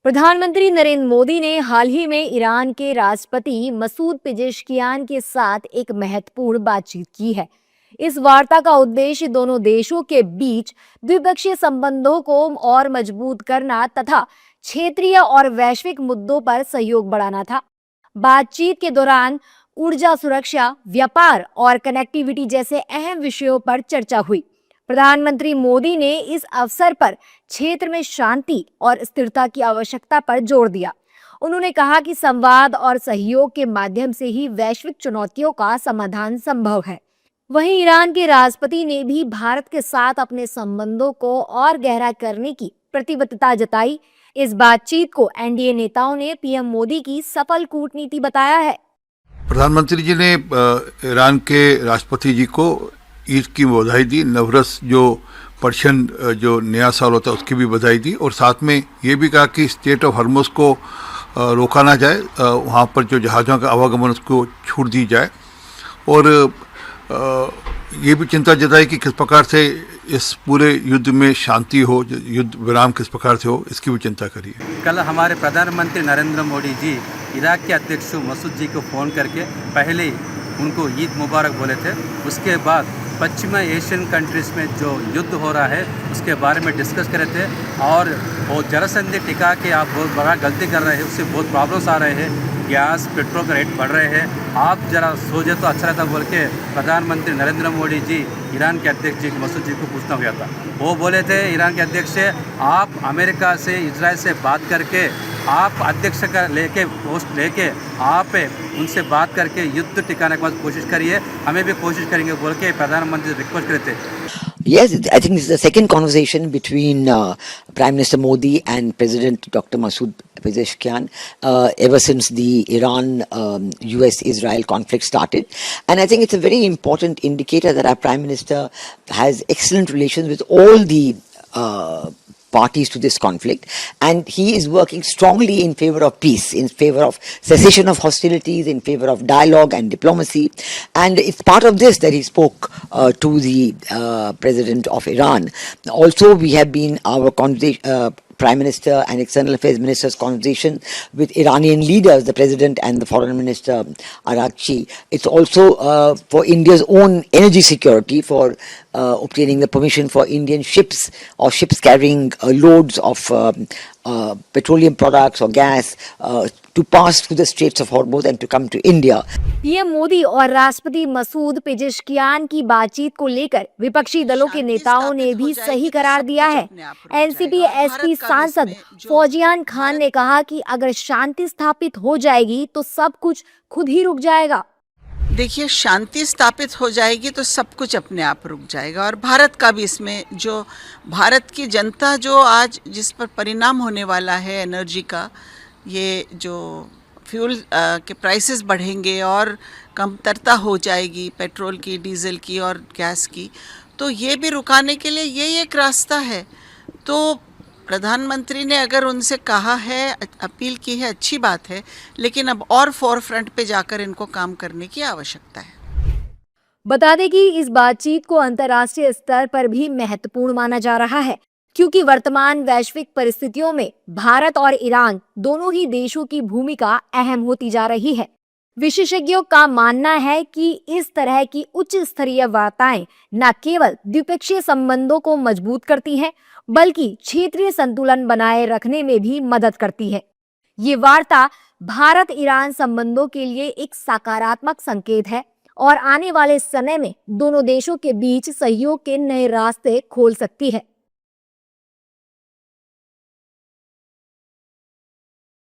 प्रधानमंत्री नरेंद्र मोदी ने हाल ही में ईरान के राष्ट्रपति मसूद पेजेश्कियान के साथ एक महत्वपूर्ण बातचीत की है। इस वार्ता का उद्देश्य दोनों देशों के बीच द्विपक्षीय संबंधों को और मजबूत करना तथा क्षेत्रीय और वैश्विक मुद्दों पर सहयोग बढ़ाना था। बातचीत के दौरान ऊर्जा सुरक्षा, व्यापार और कनेक्टिविटी जैसे अहम विषयों पर चर्चा हुई। प्रधानमंत्री मोदी ने इस अवसर पर क्षेत्र में शांति और स्थिरता की आवश्यकता पर जोर दिया। उन्होंने कहा कि संवाद और सहयोग के माध्यम से ही वैश्विक चुनौतियों का समाधान संभव है। वहीं ईरान के राष्ट्रपति ने भी भारत के साथ अपने संबंधों को और गहरा करने की प्रतिबद्धता जताई। इस बातचीत को एनडीए नेताओं ने पीएम मोदी की सफल कूटनीति बताया है। प्रधानमंत्री जी ने ईरान के राष्ट्रपति जी को ईद की बधाई दी, नवरस जो पर्शियन जो नया साल होता है उसकी भी बधाई दी, और साथ में ये भी कहा कि स्टेट ऑफ हॉर्मुज़ को रोका ना जाए, वहाँ पर जो जहाज़ों का आवागमन उसको छूट दी जाए, और ये भी चिंता जताई कि किस प्रकार से इस पूरे युद्ध में शांति हो, युद्ध विराम किस प्रकार से हो, इसकी भी चिंता करी है। कल हमारे प्रधानमंत्री नरेंद्र मोदी जी इराक के अध्यक्ष मसूद जी को फ़ोन करके पहले उनको ईद मुबारक बोले थे। उसके बाद पश्चिमी एशियन कंट्रीज़ में जो युद्ध हो रहा है उसके बारे में डिस्कस करे थे, और वो जरासंधि टिका के आप बहुत बड़ा गलती कर रहे हैं, उससे बहुत प्रॉब्लम्स आ रहे हैं, गैस पेट्रोल का रेट बढ़ रहे हैं, आप जरा सोचे तो अच्छा रहता बोल के प्रधानमंत्री नरेंद्र मोदी जी ईरान के अध्यक्ष जी मसूद जी को पूछना हुआ था। वो बोले थे ईरान के अध्यक्ष से, आप अमेरिका से इजराइल से बात करके आप अध्यक्ष का लेके पोस्ट लेके आप उनसे बात करके युद्ध टिकाने की कोशिश करिए, हमें भी कोशिश करेंगे बोल के प्रधानमंत्री रिक्वेस्ट करे थे। Yes, I think this is the second conversation between Prime Minister Modi and President Dr. Masood Pezeshkian ever since the Iran-US-Israel conflict started. And I think it's a very important indicator that our Prime Minister has excellent relations with all the parties to this conflict, and he is working strongly in favor of peace, in favor of cessation of hostilities, in favor of dialogue and diplomacy. And it's part of this that he spoke to the President of Iran. Also, we have been our conversation, Prime Minister and External Affairs Minister's conversation with Iranian leaders, the President and the Foreign Minister Arakchi. It's also for India's own energy security, for obtaining the permission for Indian ships or ships carrying loads of petroleum products or gas to pass through the Straits of Hormuz and to come to India. PM Modi और राष्ट्रपति Masoud Pezeshkian की बातचीत को लेकर विपक्षी दलों के नेताओं ने भी सही करार दिया है। एनसीपी एसपी सांसद फौजियान खान ने कहा कि अगर शांति स्थापित हो जाएगी तो सब कुछ खुद ही रुक जाएगा। देखिए, शांति स्थापित हो जाएगी तो सब कुछ अपने आप रुक जाएगा, और भारत का भी इसमें, जो भारत की जनता जो आज जिस पर परिणाम होने वाला है एनर्जी का, ये जो फ्यूल के प्राइसेस बढ़ेंगे और कमतरता हो जाएगी पेट्रोल की, डीजल की और गैस की, तो ये भी रुकाने के लिए यही एक रास्ता है। तो प्रधानमंत्री ने अगर उनसे कहा है, अपील की है, अच्छी बात है, लेकिन अब और फोर फ्रंट पे जाकर इनको काम करने की आवश्यकता है। बता दें कि इस बातचीत को अंतर्राष्ट्रीय स्तर पर भी महत्वपूर्ण माना जा रहा है, क्योंकि वर्तमान वैश्विक परिस्थितियों में भारत और ईरान दोनों ही देशों की भूमिका अहम होती जा रही है। विशेषज्ञों का मानना है कि इस तरह की उच्च स्तरीय वार्ताएं न केवल द्विपक्षीय संबंधों को मजबूत करती हैं, बल्कि क्षेत्रीय संतुलन बनाए रखने में भी मदद करती है। ये वार्ता भारत ईरान संबंधों के लिए एक सकारात्मक संकेत है और आने वाले समय में दोनों देशों के बीच सहयोग के नए रास्ते खोल सकती है।